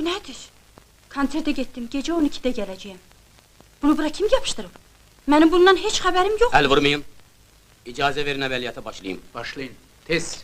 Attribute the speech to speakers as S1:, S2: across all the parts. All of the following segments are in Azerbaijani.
S1: Bu nədir? Konsertə getdim, gecə 12-də gələcəyəm. Bunu bura kim yapışdırıb? Mənim bundan heç xəbərim yox.
S2: El vurmayın. İcazə verin əməliyyata başlayayım.
S3: Başlayın, tez.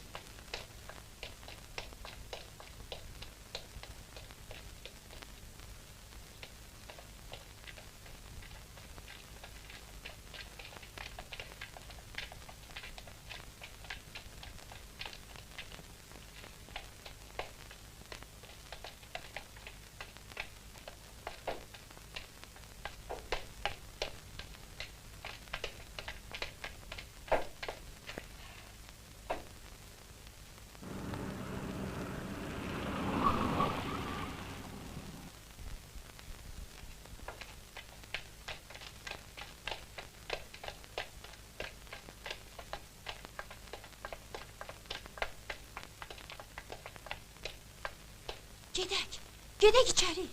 S1: Gedək içəri.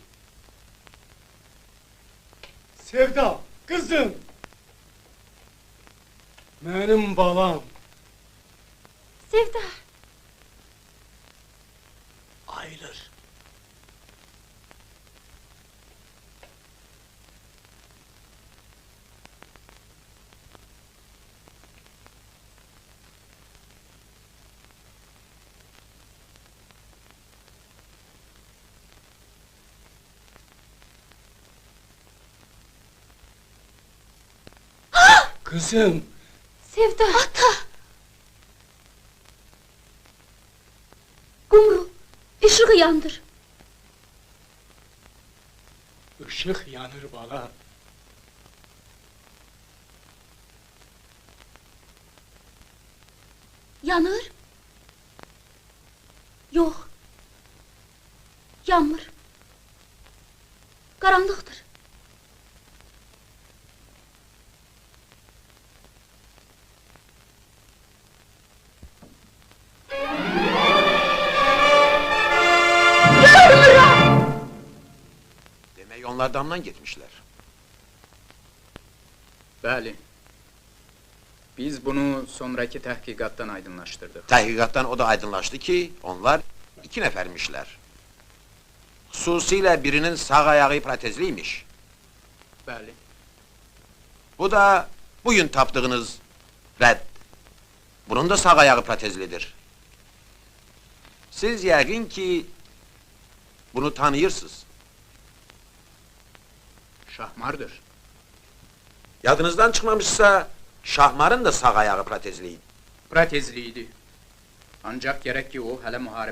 S4: Sevda, kızım! Benim balam!
S1: Sevda!
S4: Ayılır. Kızım!
S1: Sevda! Ata! Kumru, ışığı yandır.
S4: Işık yanır bala.
S1: Yanır. Yok. Yanmır. Karanlıktır.
S5: Demek onlar damdan gitmişler.
S3: Bəli. Biz bunu sonraki təhqiqatdan aydınlaşdırdıq.
S5: Təhqiqattan o da aydınlaştı ki, onlar iki nefermişler. Hususiyle birinin sağ ayağı protezliymiş.
S3: Bəli.
S5: Bu da bugün taptığınız Red. Bunun da sağ ayağı protezlidir. Siz yəqin ki bunu tanıyırsınız.
S3: Şahmardır.
S5: Yadınızdan çıkmamışsa Şahmar'ın da sağ ayağı protezliydi.
S3: Protezliydi. Ancaq gərək ki, o hələ müharibə